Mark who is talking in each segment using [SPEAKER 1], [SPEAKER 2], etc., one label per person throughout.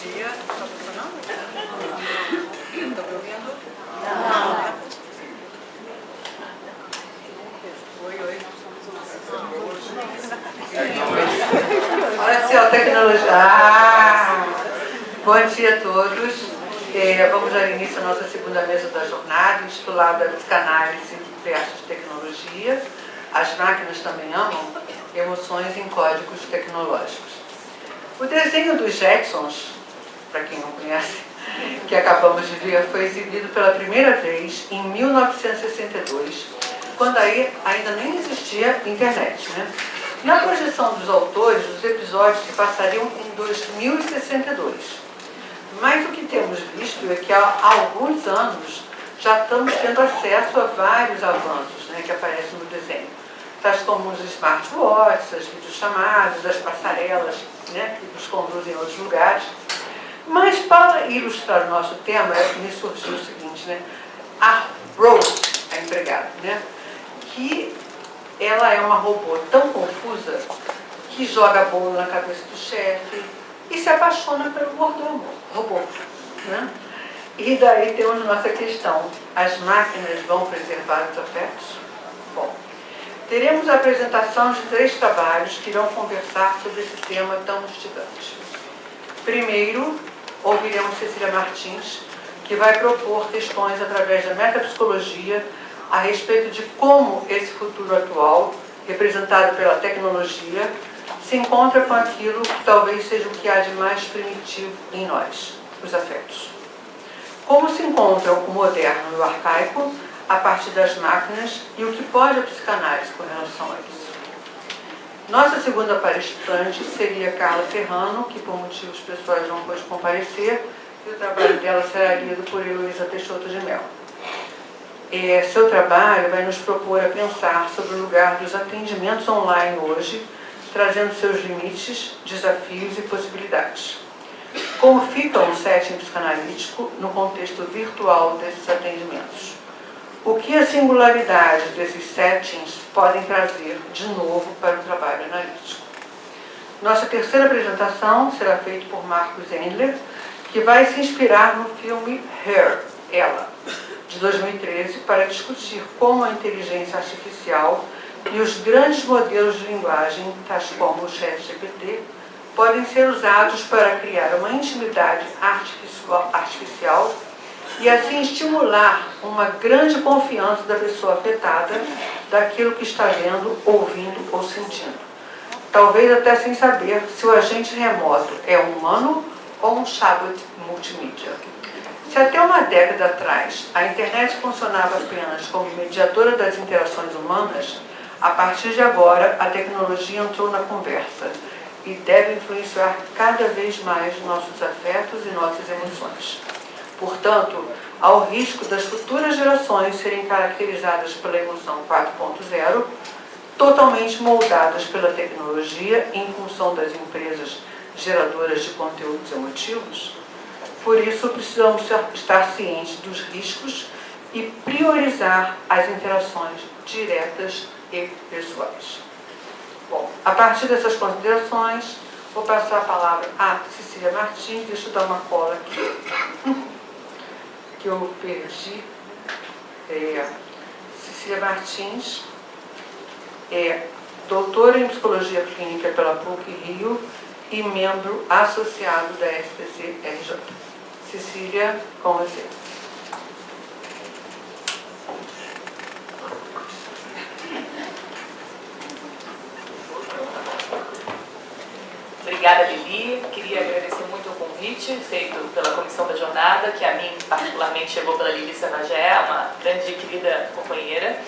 [SPEAKER 1] dia. Está funcionando? Estão me ouvindo? Não. Oi.
[SPEAKER 2] Olha só, tecnologia. Bom dia a todos. Vamos dar início à nossa segunda mesa da jornada, intitulada Psicanálise versus Tecnologia. As máquinas também amam emoções em códigos tecnológicos. O desenho dos Jetsons, para quem não conhece, que acabamos de ver, foi exibido pela primeira vez em 1962, quando ainda nem existia internet, né? Na projeção dos autores, os episódios se passariam em 2062. Mas o que temos visto é que há alguns anos já estamos tendo acesso a vários avanços, né, que aparecem no desenho, tais como os smartwatches, as videochamadas, as passarelas, né, que nos conduzem a outros lugares. Mas para ilustrar o nosso tema, me surgiu o seguinte, né, a Rose, a empregada, né, que ela é uma robô tão confusa que joga bolo na cabeça do chefe e se apaixona pelo robô, né? E daí temos nossa questão: as máquinas vão preservar os afetos? Bom, teremos a apresentação de 3 trabalhos que irão conversar sobre esse tema tão instigante. Primeiro, ouviremos Cecília Martins, que vai propor questões através da metapsicologia a respeito de como esse futuro atual, representado pela tecnologia, se encontra com aquilo que talvez seja o que há de mais primitivo em nós, os afetos. Como se encontram o moderno e o arcaico a partir das máquinas e o que pode a psicanálise com relação a isso. Nossa segunda palestrante seria Carla Serrano, que por motivos pessoais não pôde comparecer, e o trabalho dela será lido por Heloísa Peixoto de Mel. Seu trabalho vai nos propor a pensar sobre o lugar dos atendimentos online hoje, trazendo seus limites, desafios e possibilidades. Como fica um setting psicanalítico no contexto virtual desses atendimentos? O que a singularidade desses settings podem trazer de novo para o trabalho analítico? Nossa terceira apresentação será feita por Marcos Endler, que vai se inspirar no filme Her, Ela, de 2013, para discutir como a inteligência artificial e os grandes modelos de linguagem, tais como o ChatGPT, podem ser usados para criar uma intimidade artificial e assim estimular uma grande confiança da pessoa afetada daquilo que está vendo, ouvindo ou sentindo. Talvez até sem saber se o agente remoto é um humano ou um chatbot multimídia. Se até uma década atrás a internet funcionava apenas como mediadora das interações humanas, a partir de agora a tecnologia entrou na conversa e deve influenciar cada vez mais nossos afetos e nossas emoções. Portanto, há o risco das futuras gerações serem caracterizadas pela emoção 4.0, totalmente moldadas pela tecnologia em função das empresas geradoras de conteúdos emotivos. Por isso, precisamos estar cientes dos riscos e priorizar as interações diretas e pessoais. Bom, a partir dessas considerações, vou passar a palavra a Cecília Martins. Deixa eu dar uma cola aqui, que eu perdi. Cecília Martins é doutora em Psicologia Clínica pela PUC-Rio e membro associado da SPC-RJ. Cecília, com você.
[SPEAKER 3] Obrigada, Lili. Queria agradecer muito o convite feito pela comissão da jornada, que a mim particularmente chegou pela Lili Sanagé, uma grande e querida companheira.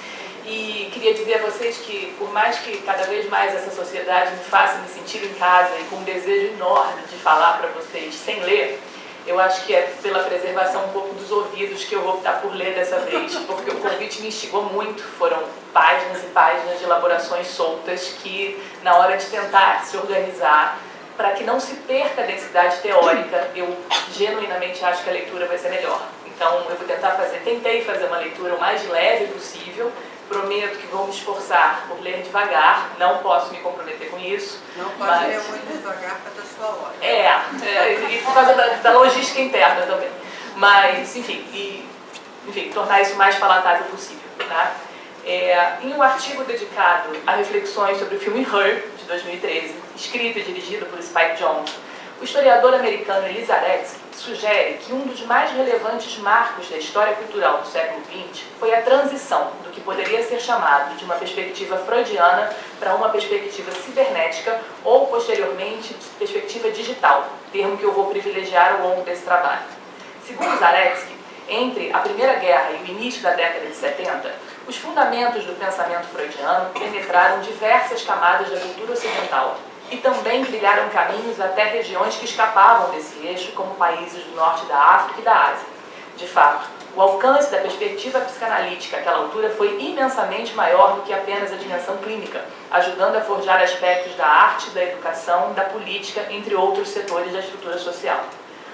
[SPEAKER 3] E queria dizer a vocês que, por mais que cada vez mais essa sociedade me faça me sentir em casa e com um desejo enorme de falar para vocês sem ler, eu acho que é pela preservação um pouco dos ouvidos que eu vou optar por ler dessa vez, porque o convite me instigou muito. Foram páginas e páginas de elaborações soltas que, na hora de tentar se organizar, para que não se perca a densidade teórica, eu genuinamente acho que a leitura vai ser melhor. Então, eu vou tentei fazer uma leitura o mais leve possível, prometo que vou me esforçar por ler devagar, não posso me comprometer com isso.
[SPEAKER 1] Não pode ler muito devagar para da sua hora.
[SPEAKER 3] E por causa da logística interna também. Mas, enfim, tornar isso o mais palatável possível. Tá? Em um artigo dedicado a reflexões sobre o filme Her, de 2013, escrito e dirigido por Spike Jonze, o historiador americano Eliezer Zaretsky sugere que um dos mais relevantes marcos da história cultural do século XX foi a transição do que poderia ser chamado de uma perspectiva freudiana para uma perspectiva cibernética ou, posteriormente, perspectiva digital, termo que eu vou privilegiar ao longo desse trabalho. Segundo Zaretsky, entre a Primeira Guerra e o início da década de 70, os fundamentos do pensamento freudiano penetraram diversas camadas da cultura ocidental e também trilharam caminhos até regiões que escapavam desse eixo, como países do norte da África e da Ásia. De fato, o alcance da perspectiva psicanalítica àquela altura foi imensamente maior do que apenas a dimensão clínica, ajudando a forjar aspectos da arte, da educação, da política, entre outros setores da estrutura social.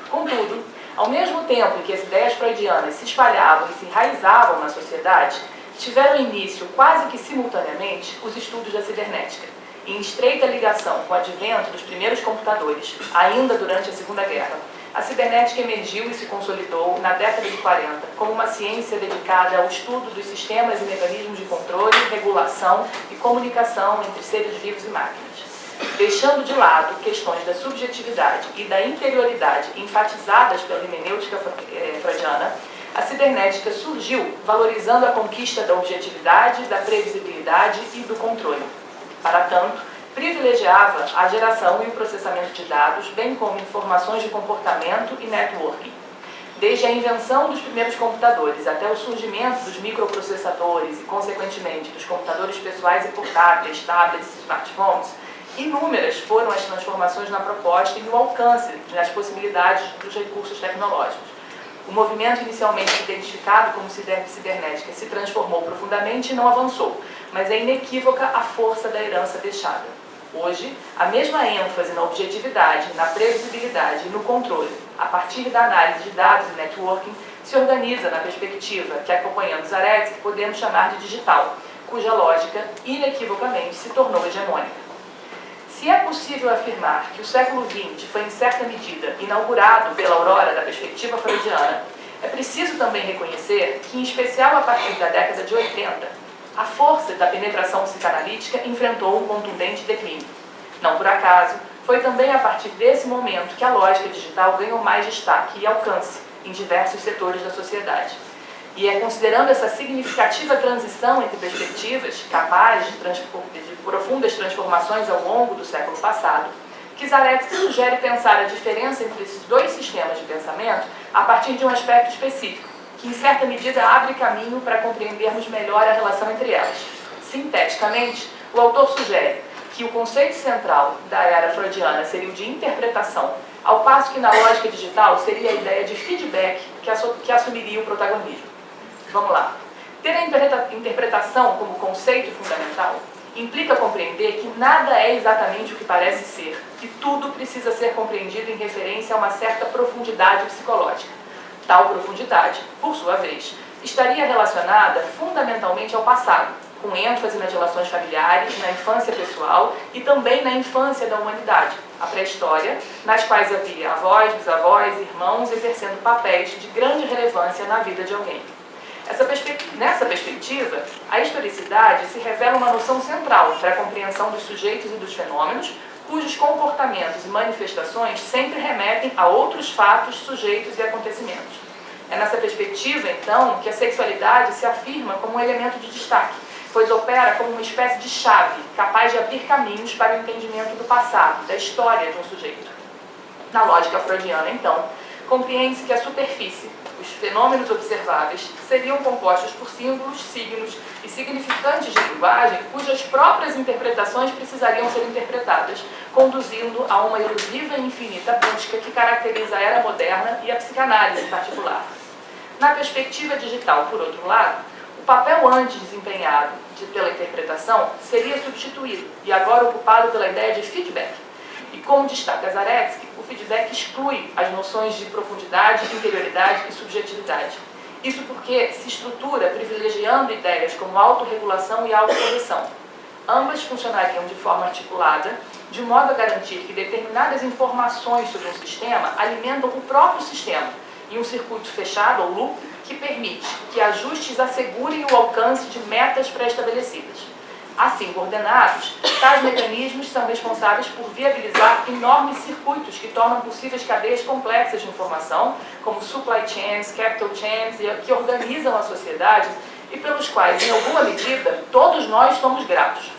[SPEAKER 3] Contudo, ao mesmo tempo em que as ideias freudianas se espalhavam e se enraizavam na sociedade, tiveram início quase que simultaneamente os estudos da cibernética, em estreita ligação com o advento dos primeiros computadores, ainda durante a Segunda Guerra. A cibernética emergiu e se consolidou na década de 40 como uma ciência dedicada ao estudo dos sistemas e mecanismos de controle, regulação e comunicação entre seres vivos e máquinas. Deixando de lado questões da subjetividade e da interioridade enfatizadas pela hermenêutica freudiana, a cibernética surgiu valorizando a conquista da objetividade, da previsibilidade e do controle. Para tanto, privilegiava a geração e o processamento de dados, bem como informações de comportamento e networking. Desde a invenção dos primeiros computadores até o surgimento dos microprocessadores e, consequentemente, dos computadores pessoais e portáteis, tablets e smartphones, inúmeras foram as transformações na proposta e no alcance das possibilidades dos recursos tecnológicos. O movimento inicialmente identificado como cibernética se transformou profundamente e não avançou, mas é inequívoca a força da herança deixada. Hoje, a mesma ênfase na objetividade, na previsibilidade e no controle, a partir da análise de dados e networking, se organiza na perspectiva que, acompanhando Zaretsky, podemos chamar de digital, cuja lógica, inequivocamente, se tornou hegemônica. Se é possível afirmar que o século XX foi, em certa medida, inaugurado pela aurora da perspectiva freudiana, é preciso também reconhecer que, em especial a partir da década de 80, a força da penetração psicanalítica enfrentou um contundente declínio. Não por acaso, foi também a partir desse momento que a lógica digital ganhou mais destaque e alcance em diversos setores da sociedade. E é considerando essa significativa transição entre perspectivas, capaz de profundas transformações ao longo do século passado, que Zaretsky sugere pensar a diferença entre esses dois sistemas de pensamento a partir de um aspecto específico, que em certa medida abre caminho para compreendermos melhor a relação entre elas. Sinteticamente, o autor sugere que o conceito central da era freudiana seria o de interpretação, ao passo que na lógica digital seria a ideia de feedback que assumiria o protagonismo. Vamos lá. Ter a interpretação como conceito fundamental implica compreender que nada é exatamente o que parece ser, e tudo precisa ser compreendido em referência a uma certa profundidade psicológica. Tal profundidade, por sua vez, estaria relacionada fundamentalmente ao passado, com ênfase nas relações familiares, na infância pessoal e também na infância da humanidade, a pré-história, nas quais havia avós, bisavós, irmãos exercendo papéis de grande relevância na vida de alguém. Nessa perspectiva, a historicidade se revela uma noção central para a compreensão dos sujeitos e dos fenômenos, cujos comportamentos e manifestações sempre remetem a outros fatos, sujeitos e acontecimentos. É nessa perspectiva, então, que a sexualidade se afirma como um elemento de destaque, pois opera como uma espécie de chave, capaz de abrir caminhos para o entendimento do passado, da história de um sujeito. Na lógica freudiana, então, compreende-se que a superfície, os fenômenos observáveis, seriam compostos por símbolos, signos e significantes de linguagem cujas próprias interpretações precisariam ser interpretadas, conduzindo a uma ilusiva e infinita busca que caracteriza a era moderna e a psicanálise em particular. Na perspectiva digital, por outro lado, o papel antes desempenhado pela interpretação seria substituído e agora ocupado pela ideia de feedback. E como destaca Zaretsky, o feedback exclui as noções de profundidade, interioridade e subjetividade. Isso porque se estrutura privilegiando ideias como autorregulação e autocorreção. Ambas funcionariam de forma articulada, de modo a garantir que determinadas informações sobre um sistema alimentam o próprio sistema, em um circuito fechado ou loop que permite que ajustes assegurem o alcance de metas pré-estabelecidas. Assim coordenados, tais mecanismos são responsáveis por viabilizar enormes circuitos que tornam possíveis cadeias complexas de informação, como supply chains, capital chains, que organizam a sociedade e pelos quais, em alguma medida, todos nós somos gratos.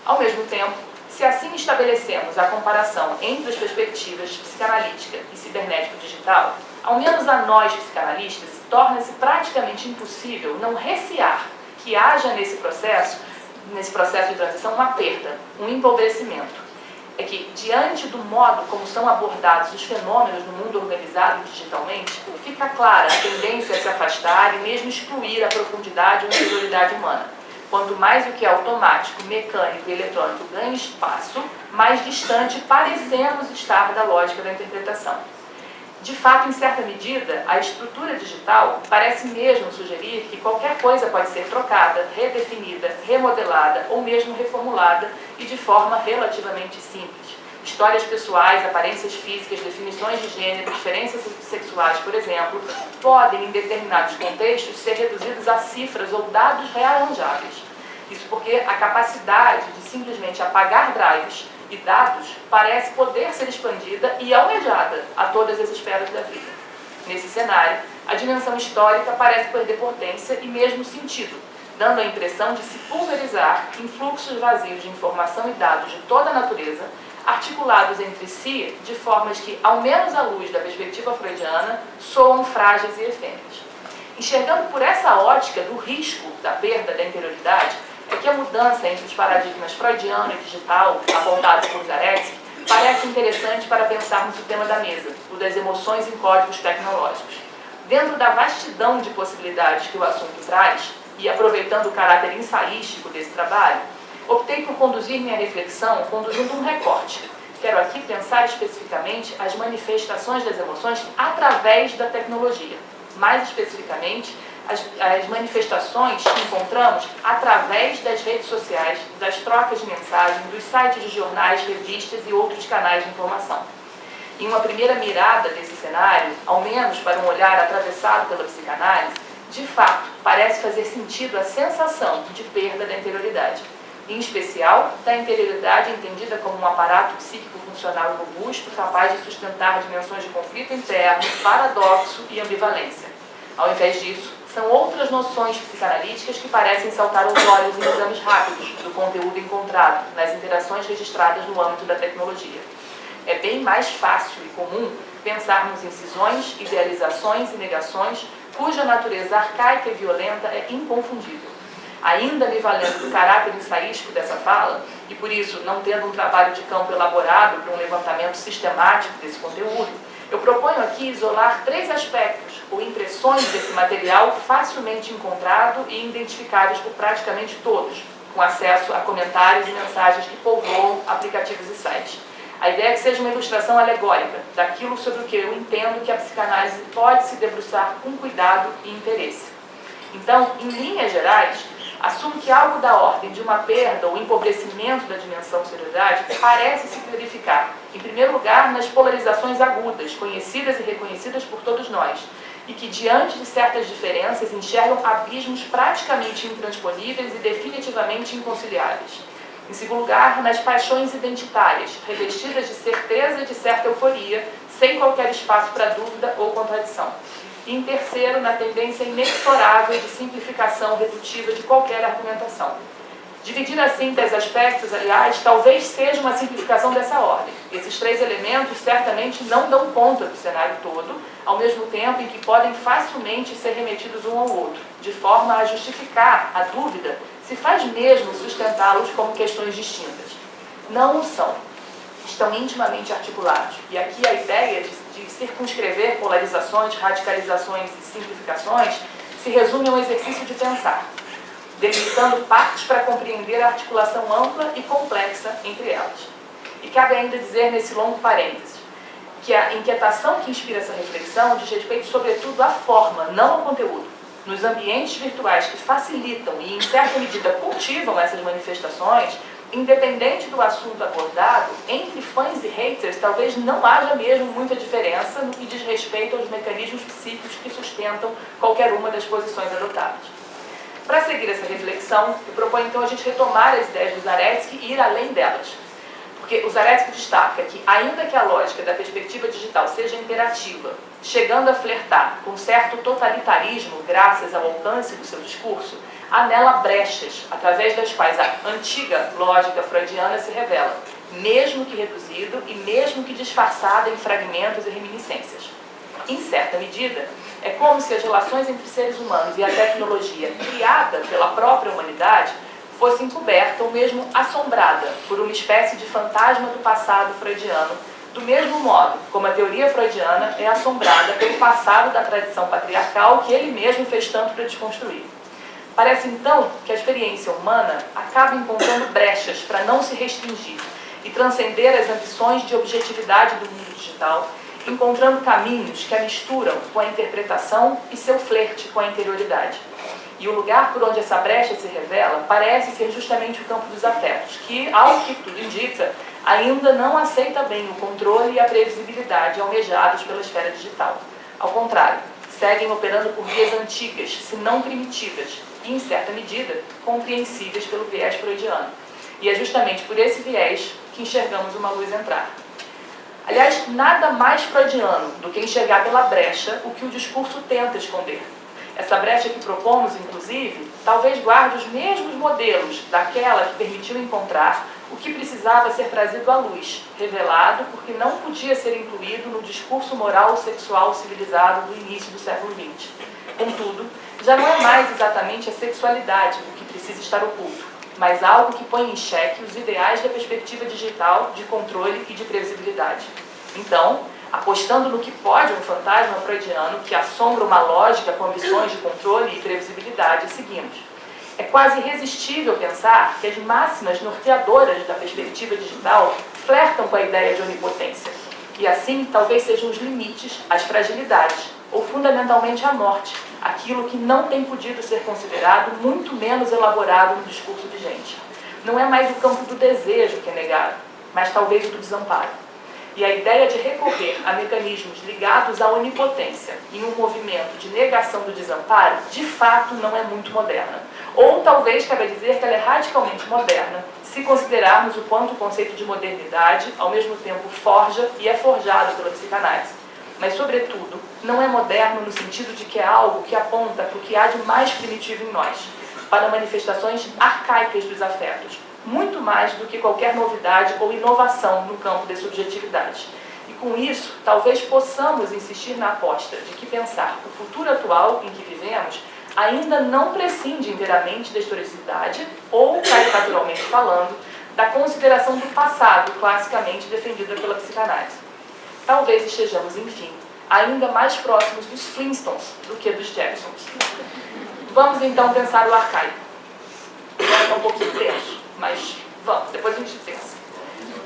[SPEAKER 3] Ao mesmo tempo, se assim estabelecemos a comparação entre as perspectivas psicanalítica e cibernético-digital, ao menos a nós psicanalistas, torna-se praticamente impossível não recear que haja nesse processo de transição uma perda, um empobrecimento. É que, diante do modo como são abordados os fenômenos no mundo organizado digitalmente, fica clara a tendência a se afastar e mesmo excluir a profundidade ou a interioridade humana. Quanto mais o que é automático, mecânico e eletrônico ganha espaço, mais distante parecemos estar da lógica da interpretação. De fato, em certa medida, a estrutura digital parece mesmo sugerir que qualquer coisa pode ser trocada, redefinida, remodelada ou mesmo reformulada e de forma relativamente simples. Histórias pessoais, aparências físicas, definições de gênero, diferenças sexuais, por exemplo, podem, em determinados contextos, ser reduzidos a cifras ou dados rearranjáveis. Isso porque a capacidade de simplesmente apagar drives e dados parece poder ser expandida e almejada a todas as esferas da vida. Nesse cenário, a dimensão histórica parece perder potência e mesmo sentido, dando a impressão de se pulverizar em fluxos vazios de informação e dados de toda a natureza, articulados entre si de formas que, ao menos à luz da perspectiva freudiana, soam frágeis e efêmeras. Enxergando por essa ótica do risco da perda da interioridade, é que a mudança entre os paradigmas freudiano e digital, apontados por Zaretsky, parece interessante para pensarmos o tema da mesa, o das emoções em códigos tecnológicos. Dentro da vastidão de possibilidades que o assunto traz, e aproveitando o caráter ensaístico desse trabalho, optei por conduzir minha reflexão conduzindo um recorte. Quero aqui pensar especificamente as manifestações das emoções através da tecnologia. Mais especificamente, as manifestações que encontramos através das redes sociais, das trocas de mensagem, dos sites de jornais, revistas e outros canais de informação. Em uma primeira mirada desse cenário, ao menos para um olhar atravessado pela psicanálise, de fato, parece fazer sentido a sensação de perda da interioridade. Em especial, da interioridade entendida como um aparato psíquico funcional robusto, capaz de sustentar dimensões de conflito interno, paradoxo e ambivalência. Ao invés disso, são outras noções psicanalíticas que parecem saltar aos olhos em exames rápidos do conteúdo encontrado nas interações registradas no âmbito da tecnologia. É bem mais fácil e comum pensarmos em cisões, idealizações e negações cuja natureza arcaica e violenta é inconfundível. Ainda me valendo do caráter ensaístico dessa fala, e por isso não tendo um trabalho de campo elaborado para um levantamento sistemático desse conteúdo, eu proponho aqui isolar 3 aspectos ou impressões desse material facilmente encontrado e identificáveis por praticamente todos, com acesso a comentários e mensagens que povoam aplicativos e sites. A ideia é que seja uma ilustração alegórica daquilo sobre o que eu entendo que a psicanálise pode se debruçar com cuidado e interesse. Então, em linhas gerais, assumo que algo da ordem de uma perda ou empobrecimento da dimensão serioridade parece se verificar, em primeiro lugar, nas polarizações agudas, conhecidas e reconhecidas por todos nós, e que, diante de certas diferenças, enxergam abismos praticamente intransponíveis e definitivamente inconciliáveis. Em segundo lugar, nas paixões identitárias, revestidas de certeza e de certa euforia, sem qualquer espaço para dúvida ou contradição. E em terceiro, na tendência inexorável de simplificação redutiva de qualquer argumentação. Dividir assim em 3 aspectos, aliás, talvez seja uma simplificação dessa ordem. Esses 3 elementos certamente não dão conta do cenário todo, ao mesmo tempo em que podem facilmente ser remetidos um ao outro, de forma a justificar a dúvida se faz mesmo sustentá-los como questões distintas. Não o são. Estão intimamente articulados. E aqui a ideia de circunscrever polarizações, radicalizações e simplificações se resume a um exercício de pensar, delimitando partes para compreender a articulação ampla e complexa entre elas. E cabe ainda dizer nesse longo parênteses que a inquietação que inspira essa reflexão diz respeito, sobretudo, à forma, não ao conteúdo. Nos ambientes virtuais que facilitam e, em certa medida, cultivam essas manifestações, independente do assunto abordado, entre fãs e haters, talvez não haja mesmo muita diferença no que diz respeito aos mecanismos psíquicos que sustentam qualquer uma das posições adotadas. Para seguir essa reflexão, eu proponho então a gente retomar as ideias do Zaretsky e ir além delas. Porque o Zaretsky destaca que, ainda que a lógica da perspectiva digital seja imperativa, chegando a flertar com certo totalitarismo graças ao alcance do seu discurso, há nela brechas, através das quais a antiga lógica freudiana se revela, mesmo que reduzido e mesmo que disfarçada em fragmentos e reminiscências. Em certa medida, é como se as relações entre seres humanos e a tecnologia criada pela própria humanidade fosse encoberta ou mesmo assombrada por uma espécie de fantasma do passado freudiano, do mesmo modo como a teoria freudiana é assombrada pelo passado da tradição patriarcal que ele mesmo fez tanto para desconstruir. Parece então que a experiência humana acaba encontrando brechas para não se restringir e transcender as ambições de objetividade do mundo digital, encontrando caminhos que a misturam com a interpretação e seu flerte com a interioridade. E o lugar por onde essa brecha se revela parece ser justamente o campo dos afetos, que, ao que tudo indica, ainda não aceita bem o controle e a previsibilidade almejados pela esfera digital. Ao contrário, seguem operando por vias antigas, se não primitivas, e, em certa medida, compreensíveis pelo viés freudiano. E é justamente por esse viés que enxergamos uma luz entrar. Aliás, nada mais freudiano do que enxergar pela brecha o que o discurso tenta esconder. Essa brecha que propomos, inclusive, talvez guarde os mesmos modelos daquela que permitiu encontrar o que precisava ser trazido à luz, revelado porque não podia ser incluído no discurso moral sexual civilizado do início do século XX. Contudo, já não é mais exatamente a sexualidade o que precisa estar oculto, mas algo que põe em xeque os ideais da perspectiva digital de controle e de previsibilidade. Então, apostando no que pode um fantasma freudiano que assombra uma lógica com ambições de controle e previsibilidade, seguimos. É quase irresistível pensar que as máximas norteadoras da perspectiva digital flertam com a ideia de onipotência. E assim, talvez sejam os limites, as fragilidades, ou fundamentalmente a morte, aquilo que não tem podido ser considerado, muito menos elaborado no discurso vigente. Não é mais o campo do desejo que é negado, mas talvez o do desamparo. E a ideia de recorrer a mecanismos ligados à onipotência em um movimento de negação do desamparo, de fato não é muito moderna. Ou talvez cabe dizer que ela é radicalmente moderna, se considerarmos o quanto o conceito de modernidade, ao mesmo tempo, forja e é forjado pela psicanálise. Mas, sobretudo, não é moderno no sentido de que é algo que aponta para o que há de mais primitivo em nós, para manifestações arcaicas dos afetos, muito mais do que qualquer novidade ou inovação no campo da subjetividade. E com isso, talvez possamos insistir na aposta de que pensar o futuro atual em que vivemos ainda não prescinde inteiramente da historicidade ou, caricaturalmente falando, da consideração do passado classicamente defendida pela psicanálise. Talvez estejamos, enfim, ainda mais próximos dos Flintstones do que dos Jetsons. Vamos então pensar o arcaico. É um pouquinho tenso, mas vamos, depois a gente pensa.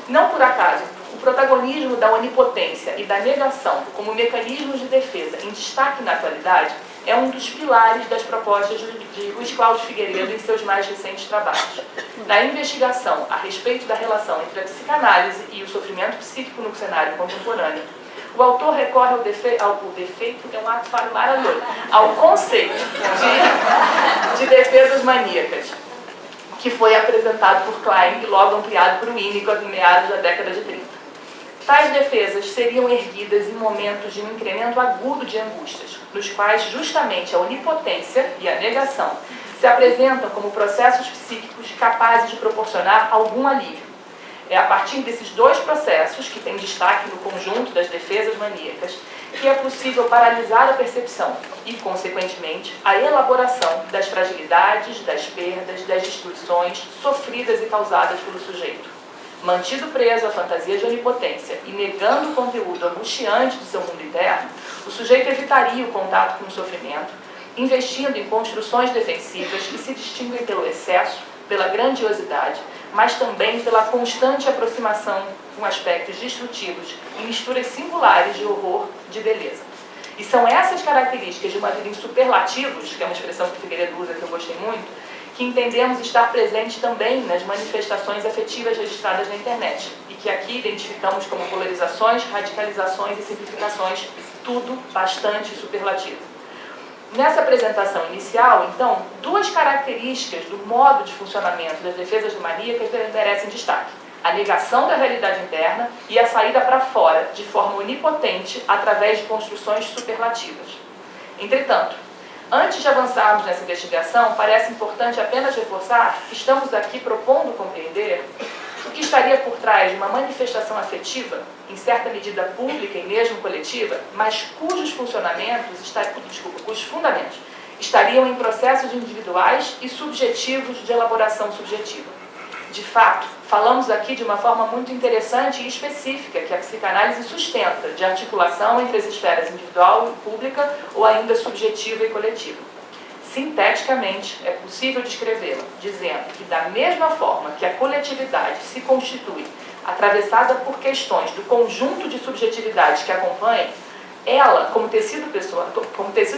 [SPEAKER 3] Não por acaso, o protagonismo da onipotência e da negação como mecanismos de defesa em destaque na atualidade é um dos pilares das propostas de Luiz Cláudio Figueiredo em seus mais recentes trabalhos. Na investigação a respeito da relação entre a psicanálise e o sofrimento psíquico no cenário contemporâneo, o autor recorre ao defeito, é um ato falho maravilhoso, ao conceito de defesas maníacas, que foi apresentado por Klein e logo ampliado por Winnicott em meados da década de 30. Tais defesas seriam erguidas em momentos de um incremento agudo de angústias, nos quais justamente a onipotência e a negação se apresentam como processos psíquicos capazes de proporcionar algum alívio. É a partir desses dois processos, que têm destaque no conjunto das defesas maníacas, que é possível paralisar a percepção e, consequentemente, a elaboração das fragilidades, das perdas, das destruições sofridas e causadas pelo sujeito. Mantido preso à fantasia de onipotência e negando o conteúdo angustiante do seu mundo interno, o sujeito evitaria o contato com o sofrimento, investindo em construções defensivas que se distinguem pelo excesso, pela grandiosidade, mas também pela constante aproximação com aspectos destrutivos e misturas singulares de horror de beleza. E são essas características de uma vida em superlativos, que é uma expressão que Figueiredo usa que eu gostei muito, que entendemos estar presente também nas manifestações afetivas registradas na internet, e que aqui identificamos como polarizações, radicalizações e simplificações, tudo bastante superlativo. Nessa apresentação inicial, então, duas características do modo de funcionamento das defesas maníacas merecem destaque: a negação da realidade interna e a saída para fora, de forma onipotente, através de construções superlativas. Entretanto, antes de avançarmos nessa investigação, parece importante apenas reforçar que estamos aqui propondo compreender o que estaria por trás de uma manifestação afetiva, em certa medida pública e mesmo coletiva, mas cujos fundamentos estariam em processos individuais e subjetivos de elaboração subjetiva. De fato, falamos aqui de uma forma muito interessante e específica que a psicanálise sustenta, de articulação entre as esferas individual e pública ou ainda subjetiva e coletiva. Sinteticamente, é possível descrevê-la, dizendo que da mesma forma que a coletividade se constitui atravessada por questões do conjunto de subjetividades que acompanham, ela, como tecido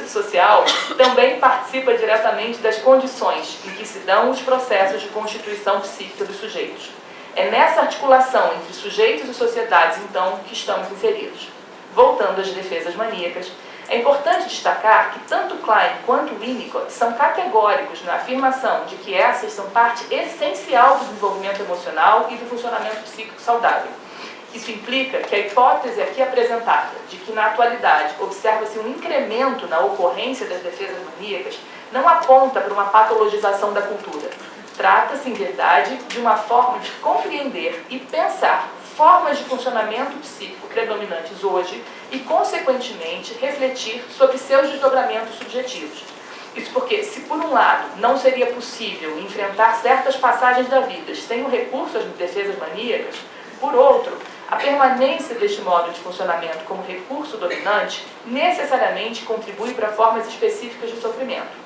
[SPEAKER 3] social, também participa diretamente das condições em que se dão os processos de constituição psíquica dos sujeitos. É nessa articulação entre sujeitos e sociedades, então, que estamos inseridos. Voltando às defesas maníacas, é importante destacar que tanto Klein quanto Winnicott são categóricos na afirmação de que essas são parte essencial do desenvolvimento emocional e do funcionamento psíquico saudável. Isso implica que a hipótese aqui apresentada, de que na atualidade observa-se um incremento na ocorrência das defesas maníacas, não aponta para uma patologização da cultura. Trata-se, em verdade, de uma forma de compreender e pensar formas de funcionamento psíquico predominantes hoje e, consequentemente, refletir sobre seus desdobramentos subjetivos. Isso porque, se por um lado não seria possível enfrentar certas passagens da vida sem o recurso às defesas maníacas, por outro, a permanência deste modo de funcionamento como recurso dominante necessariamente contribui para formas específicas de sofrimento.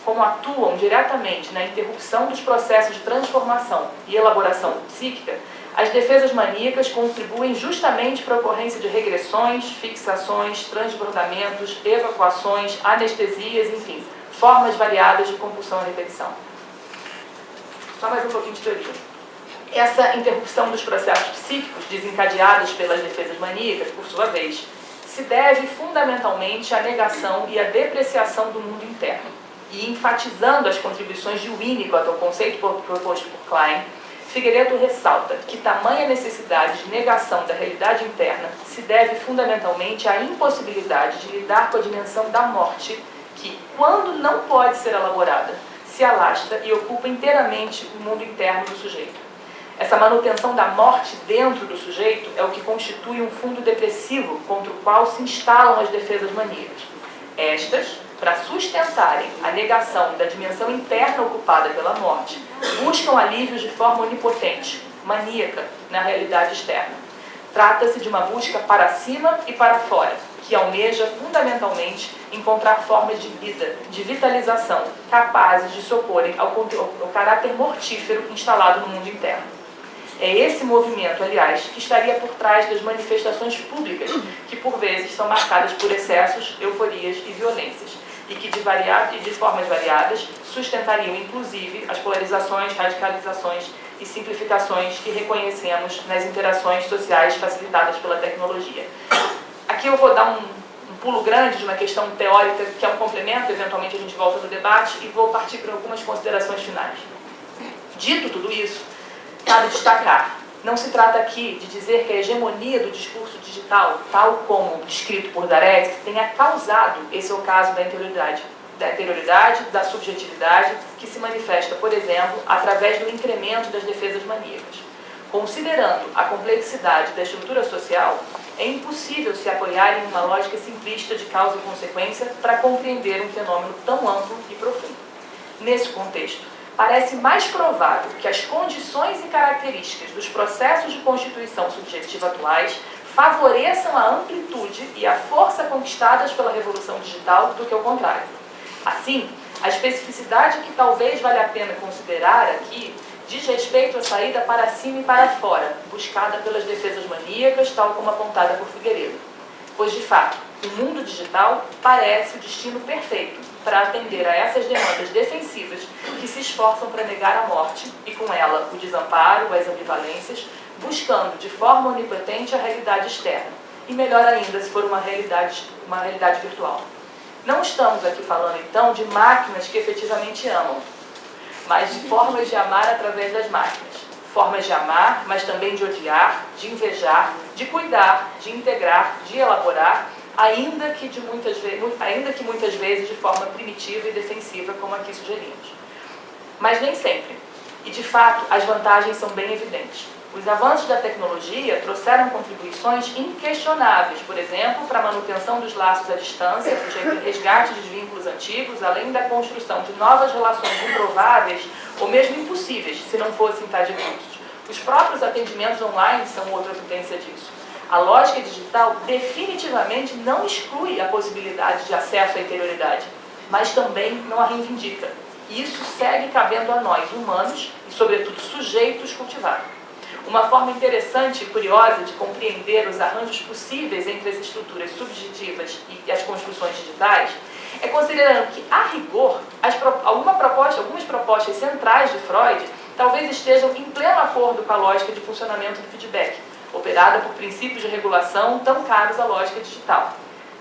[SPEAKER 3] Como atuam diretamente na interrupção dos processos de transformação e elaboração psíquica, as defesas maníacas contribuem justamente para a ocorrência de regressões, fixações, transbordamentos, evacuações, anestesias, enfim, formas variadas de compulsão à repetição. Só mais um pouquinho de teoria. Essa interrupção dos processos psíquicos desencadeados pelas defesas maníacas, por sua vez, se deve fundamentalmente à negação e à depreciação do mundo interno. E enfatizando as contribuições de Winnicott ao conceito proposto por Klein, Figueiredo ressalta que tamanha necessidade de negação da realidade interna se deve fundamentalmente à impossibilidade de lidar com a dimensão da morte que, quando não pode ser elaborada, se alastra e ocupa inteiramente o mundo interno do sujeito. Essa manutenção da morte dentro do sujeito é o que constitui um fundo depressivo contra o qual se instalam as defesas maníacas. Estas, para sustentarem a negação da dimensão interna ocupada pela morte, buscam alívios de forma onipotente, maníaca, na realidade externa. Trata-se de uma busca para cima e para fora, que almeja fundamentalmente encontrar formas de vida, de vitalização, capazes de se oporem ao caráter mortífero instalado no mundo interno. É esse movimento, aliás, que estaria por trás das manifestações públicas, que por vezes são marcadas por excessos, euforias e violências, e que de formas variadas sustentariam inclusive as polarizações, radicalizações e simplificações que reconhecemos nas interações sociais facilitadas pela tecnologia. Aqui eu vou dar um pulo grande de uma questão teórica que é um complemento, eventualmente a gente volta no debate, e vou partir para algumas considerações finais. Dito tudo isso, cabe destacar, não se trata aqui de dizer que a hegemonia do discurso digital, tal como descrito por Zaretsky, tenha causado esse ocaso da interioridade, da subjetividade, que se manifesta, por exemplo, através do incremento das defesas maníacas. Considerando a complexidade da estrutura social, é impossível se apoiar em uma lógica simplista de causa e consequência para compreender um fenômeno tão amplo e profundo. Nesse contexto, parece mais provável que as condições e características dos processos de constituição subjetiva atuais favoreçam a amplitude e a força conquistadas pela revolução digital do que o contrário. Assim, a especificidade que talvez valha a pena considerar aqui diz respeito à saída para cima e para fora, buscada pelas defesas maníacas, tal como apontada por Figueiredo. Pois, de fato, o mundo digital parece o destino perfeito para atender a essas demandas defensivas que se esforçam para negar a morte e, com ela, o desamparo, as ambivalências, buscando de forma onipotente a realidade externa, e melhor ainda se for uma realidade virtual. Não estamos aqui falando, então, de máquinas que efetivamente amam, mas de formas de amar através das máquinas. Formas de amar, mas também de odiar, de invejar, de cuidar, de integrar, de elaborar, ainda que muitas vezes de forma primitiva e defensiva, como aqui sugerimos. Mas nem sempre. E, de fato, as vantagens são bem evidentes. Os avanços da tecnologia trouxeram contribuições inquestionáveis, por exemplo, para a manutenção dos laços à distância, para o resgate dos vínculos antigos, além da construção de novas relações improváveis ou mesmo impossíveis, se não fossem tais recursos. Os próprios atendimentos online são outra evidência disso. A lógica digital definitivamente não exclui a possibilidade de acesso à interioridade, mas também não a reivindica. E isso segue cabendo a nós, humanos, e sobretudo sujeitos, cultivar. Uma forma interessante e curiosa de compreender os arranjos possíveis entre as estruturas subjetivas e as construções digitais é considerando que, a rigor, algumas propostas centrais de Freud talvez estejam em pleno acordo com a lógica de funcionamento do feedback, operada por princípios de regulação tão caros à lógica digital.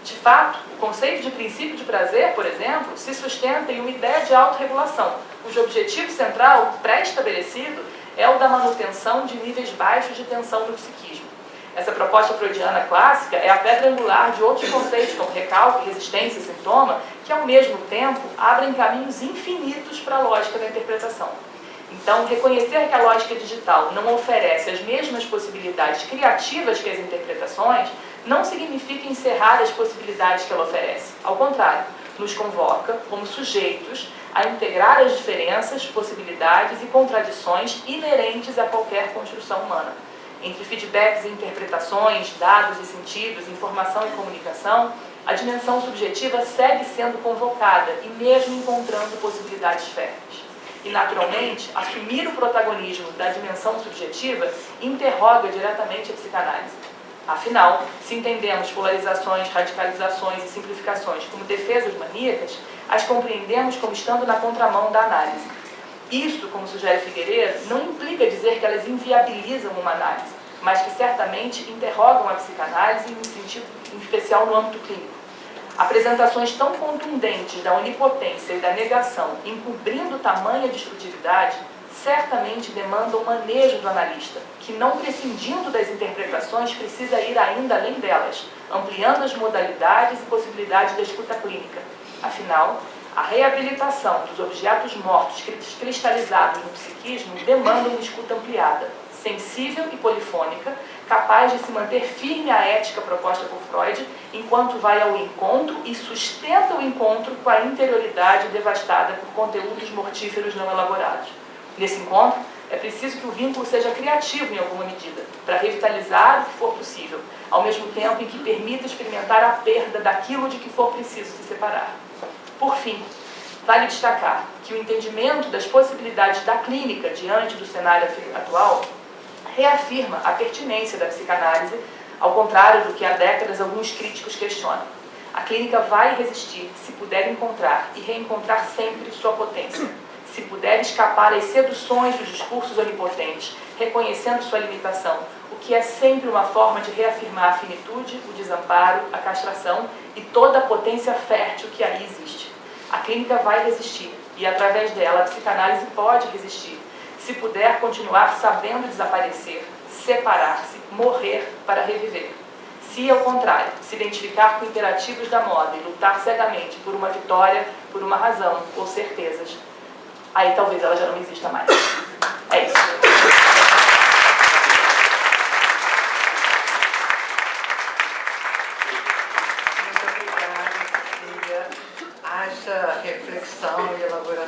[SPEAKER 3] De fato, o conceito de princípio de prazer, por exemplo, se sustenta em uma ideia de autorregulação, cujo objetivo central, pré-estabelecido, é o da manutenção de níveis baixos de tensão no psiquismo. Essa proposta freudiana clássica é a pedra angular de outros conceitos, como recalque, resistência e sintoma, que, ao mesmo tempo, abrem caminhos infinitos para a lógica da interpretação. Então, reconhecer que a lógica digital não oferece as mesmas possibilidades criativas que as interpretações não significa encerrar as possibilidades que ela oferece. Ao contrário, nos convoca, como sujeitos, a integrar as diferenças, possibilidades e contradições inerentes a qualquer construção humana. Entre feedbacks e interpretações, dados e sentidos, informação e comunicação, a dimensão subjetiva segue sendo convocada e mesmo encontrando possibilidades férteis. E, naturalmente, assumir o protagonismo da dimensão subjetiva interroga diretamente a psicanálise. Afinal, se entendemos polarizações, radicalizações e simplificações como defesas maníacas, as compreendemos como estando na contramão da análise. Isso, como sugere Figueiredo, não implica dizer que elas inviabilizam uma análise, mas que certamente interrogam a psicanálise em sentido em especial no âmbito clínico. Apresentações tão contundentes da onipotência e da negação, encobrindo tamanha destrutividade, certamente demandam o manejo do analista, que, não prescindindo das interpretações, precisa ir ainda além delas, ampliando as modalidades e possibilidades da escuta clínica. Afinal, a reabilitação dos objetos mortos cristalizados no psiquismo demanda uma escuta ampliada, sensível e polifônica, capaz de se manter firme à ética proposta por Freud, enquanto vai ao encontro e sustenta o encontro com a interioridade devastada por conteúdos mortíferos não elaborados. Nesse encontro, é preciso que o vínculo seja criativo em alguma medida, para revitalizar o que for possível, ao mesmo tempo em que permita experimentar a perda daquilo de que for preciso se separar. Por fim, vale destacar que o entendimento das possibilidades da clínica diante do cenário atual reafirma a pertinência da psicanálise, ao contrário do que há décadas alguns críticos questionam. A clínica vai resistir se puder encontrar e reencontrar sempre sua potência, se puder escapar às seduções dos discursos onipotentes, reconhecendo sua limitação, o que é sempre uma forma de reafirmar a finitude, o desamparo, a castração e toda a potência fértil que aí existe. A clínica vai resistir e, através dela, a psicanálise pode resistir, se puder continuar sabendo desaparecer, separar-se, morrer para reviver. Se, ao contrário, se identificar com imperativos da moda e lutar cegamente por uma vitória, por uma razão ou certezas, aí talvez ela já não exista mais. É isso.
[SPEAKER 2] Muito obrigada, Cecília. Haja reflexão e elaboração